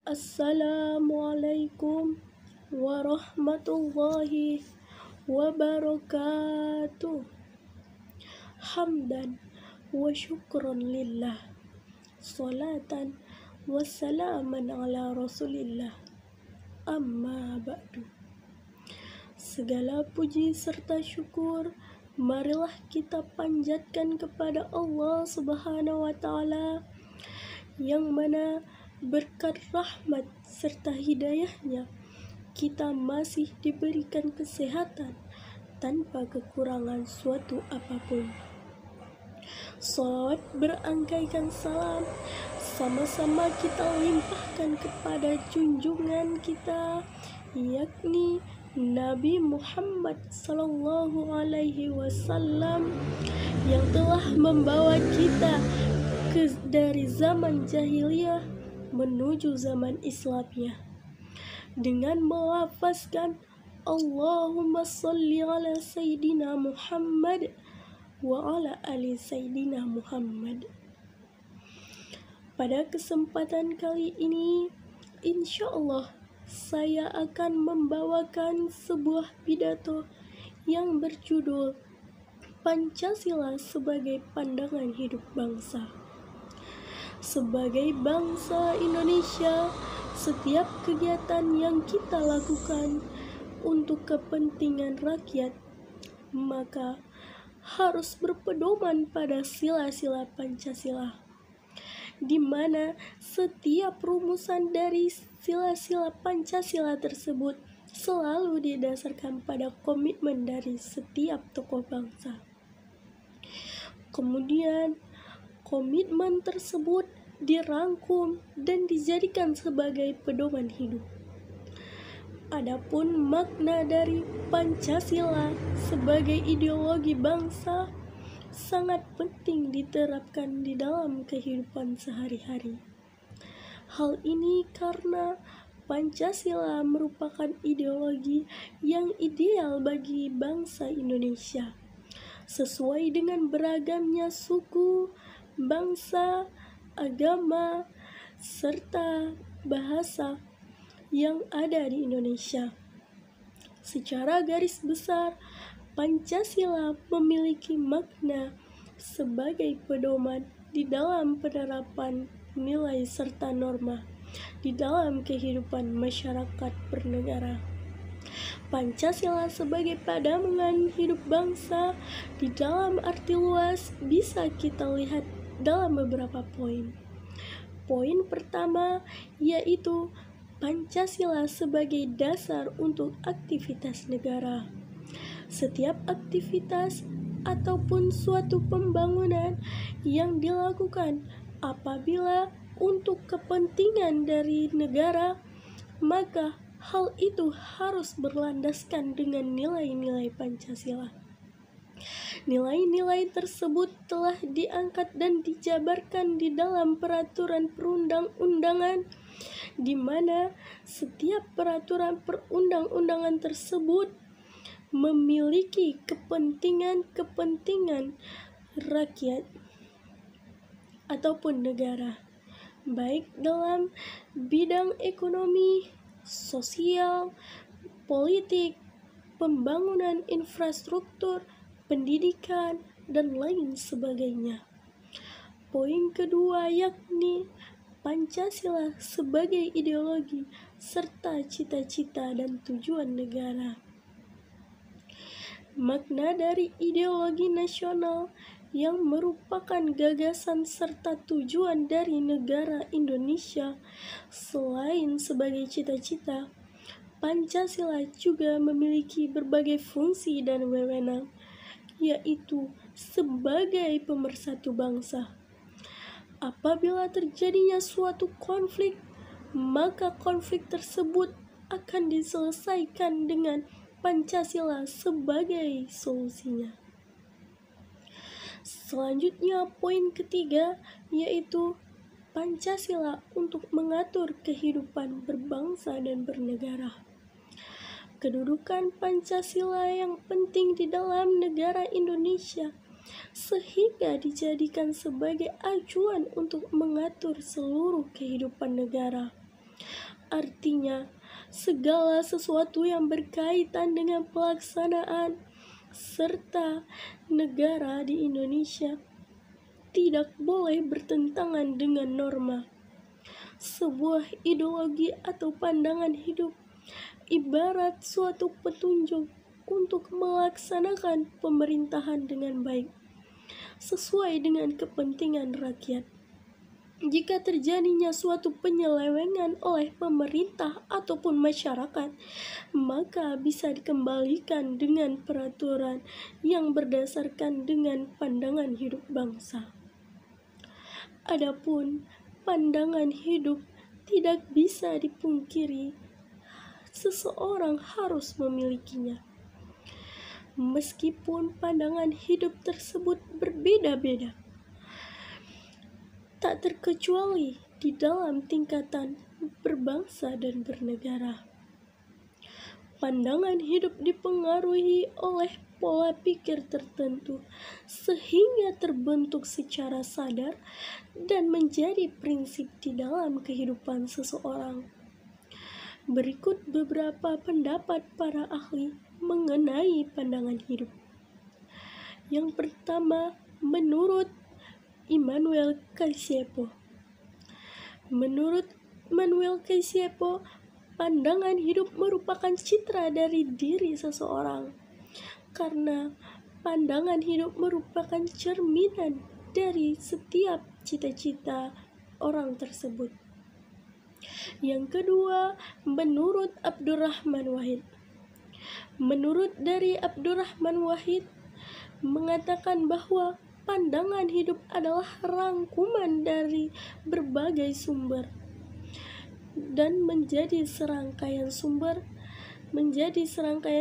Assalamualaikum warahmatullahi wabarakatuh. Hamdan wa syukron lillah. Salatan wa salaman ala rasulillah. Amma ba'du. Segala puji serta syukur marilah kita panjatkan kepada Allah Subhanahu wa Ta'ala, yang mana berkat rahmat serta hidayahnya kita masih diberikan kesehatan tanpa kekurangan suatu apapun. Salawat berangkaikan salam sama-sama kita limpahkan kepada junjungan kita, yakni Nabi Muhammad Sallallahu Alaihi Wasallam, yang telah membawa kita dari zaman jahiliyah menuju zaman Islamnya dengan melafazkan Allahumma salli ala Sayyidina Muhammad wa ala ali Sayyidina Muhammad. Pada kesempatan kali ini, insya Allah saya akan membawakan sebuah pidato yang berjudul Pancasila sebagai Pandangan Hidup Bangsa. Sebagai bangsa Indonesia, setiap kegiatan yang kita lakukan untuk kepentingan rakyat, maka harus berpedoman pada sila-sila Pancasila, di mana setiap rumusan dari sila-sila Pancasila tersebut selalu didasarkan pada komitmen dari setiap tokoh bangsa. Kemudian, komitmen tersebut dirangkum dan dijadikan sebagai pedoman hidup. Adapun makna dari Pancasila sebagai ideologi bangsa sangat penting diterapkan di dalam kehidupan sehari-hari. Hal ini karena Pancasila merupakan ideologi yang ideal bagi bangsa Indonesia, sesuai dengan beragamnya suku, bangsa, agama, serta bahasa yang ada di Indonesia. Secara garis besar, Pancasila memiliki makna sebagai pedoman di dalam penerapan nilai serta norma di dalam kehidupan masyarakat bernegara. Pancasila sebagai pandangan hidup bangsa di dalam arti luas bisa kita lihat dalam beberapa poin. Poin pertama yaitu Pancasila sebagai dasar untuk aktivitas negara. Setiap aktivitas ataupun suatu pembangunan yang dilakukan apabila untuk kepentingan dari negara, maka hal itu harus berlandaskan dengan nilai-nilai Pancasila. Nilai-nilai tersebut telah diangkat dan dijabarkan di dalam peraturan perundang-undangan, di mana setiap peraturan perundang-undangan tersebut memiliki kepentingan rakyat ataupun negara, baik dalam bidang ekonomi, sosial, politik, pembangunan infrastruktur, pendidikan, dan lain sebagainya. Poin kedua yakni Pancasila sebagai ideologi serta cita-cita dan tujuan negara. Makna dari ideologi nasional yang merupakan gagasan serta tujuan dari negara Indonesia, selain sebagai cita-cita, Pancasila juga memiliki berbagai fungsi dan wewenang, yaitu sebagai pemersatu bangsa. Apabila terjadinya suatu konflik, maka konflik tersebut akan diselesaikan dengan Pancasila sebagai solusinya. Selanjutnya, poin ketiga yaitu Pancasila untuk mengatur kehidupan berbangsa dan bernegara. Kedudukan Pancasila yang penting di dalam negara Indonesia sehingga dijadikan sebagai acuan untuk mengatur seluruh kehidupan negara. Artinya, segala sesuatu yang berkaitan dengan pelaksanaan serta negara di Indonesia tidak boleh bertentangan dengan norma. Sebuah ideologi atau pandangan hidup ibarat suatu petunjuk untuk melaksanakan pemerintahan dengan baik, sesuai dengan kepentingan rakyat. Jika terjadinya suatu penyelewengan oleh pemerintah ataupun masyarakat, maka bisa dikembalikan dengan peraturan yang berdasarkan dengan pandangan hidup bangsa. Adapun pandangan hidup tidak bisa dipungkiri, seseorang harus memilikinya. Meskipun pandangan hidup tersebut berbeda-beda, tak terkecuali di dalam tingkatan berbangsa dan bernegara. Pandangan hidup dipengaruhi oleh pola pikir tertentu sehingga terbentuk secara sadar dan menjadi prinsip di dalam kehidupan seseorang. Berikut beberapa pendapat para ahli mengenai pandangan hidup. Yang pertama, menurut Immanuel Caisiepo. Menurut Immanuel Caisiepo, pandangan hidup merupakan citra dari diri seseorang, karena pandangan hidup merupakan cerminan dari setiap cita-cita orang tersebut. Yang kedua, menurut Abdurrahman Wahid. Menurut dari Abdurrahman Wahid mengatakan bahwa pandangan hidup adalah rangkuman dari berbagai sumber dan menjadi serangkaian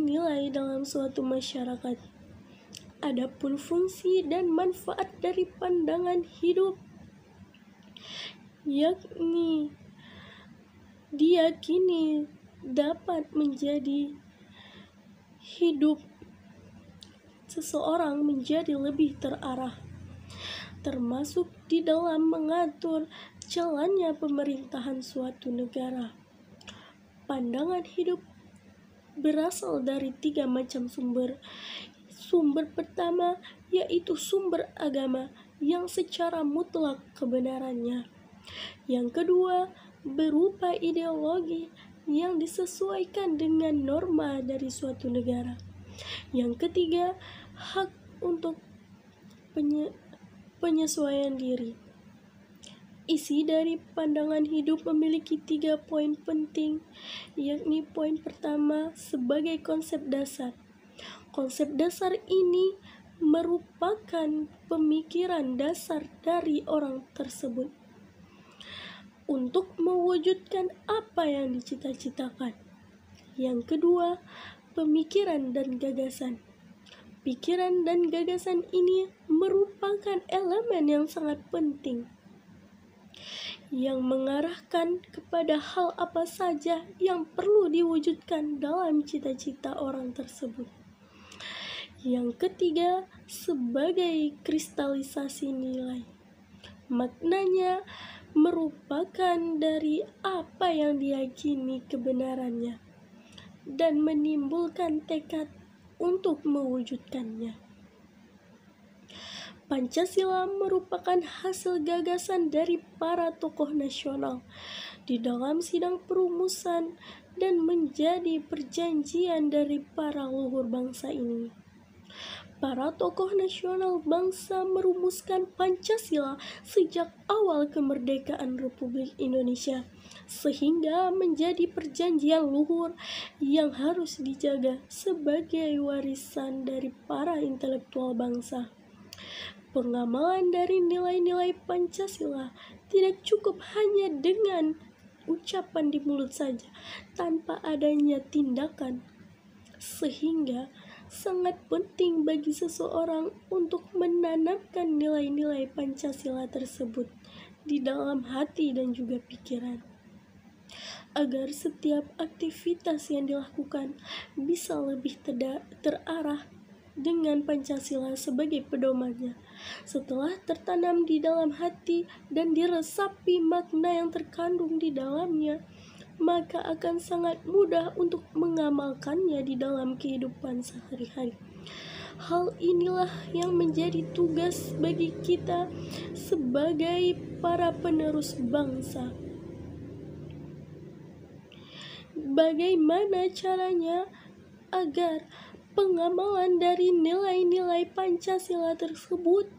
nilai dalam suatu masyarakat. Adapun fungsi dan manfaat dari pandangan hidup yakni diyakini dapat menjadi hidup seseorang menjadi lebih terarah, termasuk di dalam mengatur jalannya pemerintahan suatu negara. Pandangan hidup berasal dari 3 macam sumber. Sumber pertama yaitu sumber agama yang secara mutlak kebenarannya. Yang kedua, berupa ideologi yang disesuaikan dengan norma dari suatu negara. Yang ketiga, hak untuk penyesuaian diri. Isi dari pandangan hidup memiliki 3 poin penting, yakni poin pertama sebagai konsep dasar. Konsep dasar ini merupakan pemikiran dasar dari orang tersebut untuk mewujudkan apa yang dicita-citakan. Yang kedua, pemikiran dan gagasan. Pikiran dan gagasan ini merupakan elemen yang sangat penting yang mengarahkan kepada hal apa saja yang perlu diwujudkan dalam cita-cita orang tersebut. Yang ketiga, sebagai kristalisasi nilai. Maknanya merupakan dari apa yang diyakini kebenarannya dan menimbulkan tekad untuk mewujudkannya. Pancasila merupakan hasil gagasan dari para tokoh nasional di dalam sidang perumusan dan menjadi perjanjian dari para leluhur bangsa ini. Para tokoh nasional bangsa merumuskan Pancasila sejak awal kemerdekaan Republik Indonesia, sehingga menjadi perjanjian luhur yang harus dijaga sebagai warisan dari para intelektual bangsa. Pengamalan dari nilai-nilai Pancasila tidak cukup hanya dengan ucapan di mulut saja, tanpa adanya tindakan, sehingga sangat penting bagi seseorang untuk menanamkan nilai-nilai Pancasila tersebut di dalam hati dan juga pikiran, agar setiap aktivitas yang dilakukan bisa lebih terarah dengan Pancasila sebagai pedomannya, Setelah tertanam di dalam hati dan diresapi makna yang terkandung di dalamnya, maka akan sangat mudah untuk mengamalkannya di dalam kehidupan sehari-hari. Hal inilah yang menjadi tugas bagi kita sebagai para penerus bangsa. Bagaimana caranya agar pengamalan dari nilai-nilai Pancasila tersebut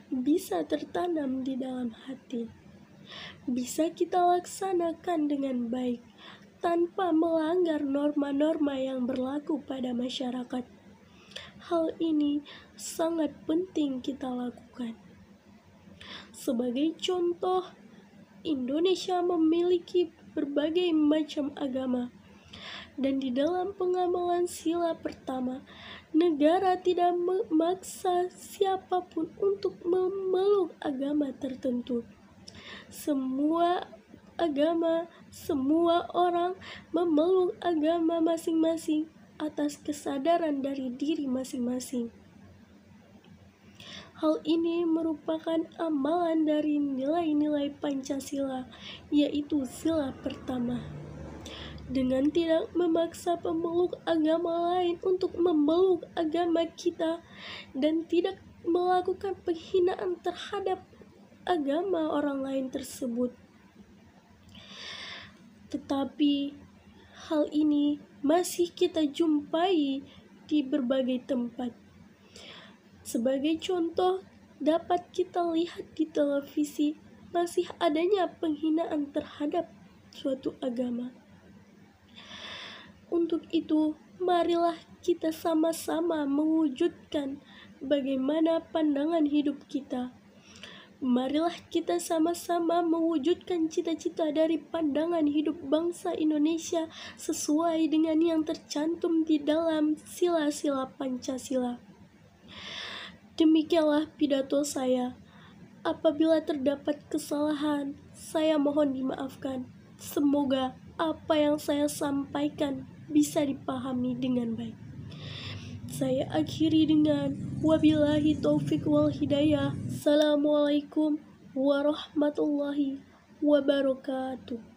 bisa tertanam di dalam hati, bisa kita laksanakan dengan baik tanpa melanggar norma-norma yang berlaku pada masyarakat. Hal ini sangat penting kita lakukan. Sebagai contoh, Indonesia memiliki berbagai macam agama, dan di dalam pengamalan sila pertama, negara tidak memaksa siapapun untuk memeluk agama tertentu. Semua agama, semua orang memeluk agama masing-masing atas kesadaran dari diri masing-masing. Hal ini merupakan amalan dari nilai-nilai Pancasila, yaitu sila pertama. Dengan tidak memaksa pemeluk agama lain untuk memeluk agama kita dan tidak melakukan penghinaan terhadap agama orang lain tersebut. Tetapi hal ini masih kita jumpai di berbagai tempat. Sebagai contoh, dapat kita lihat di televisi masih adanya penghinaan terhadap suatu agama. Untuk itu, marilah kita sama-sama mewujudkan bagaimana pandangan hidup kita. Marilah kita sama-sama mewujudkan cita-cita dari pandangan hidup bangsa Indonesia sesuai dengan yang tercantum di dalam sila-sila Pancasila. Demikianlah pidato saya. Apabila terdapat kesalahan, saya mohon dimaafkan. Semoga apa yang saya sampaikan bisa dipahami dengan baik. Saya akhiri dengan wabillahi taufik wal hidayah. Assalamualaikum warahmatullahi wabarakatuh.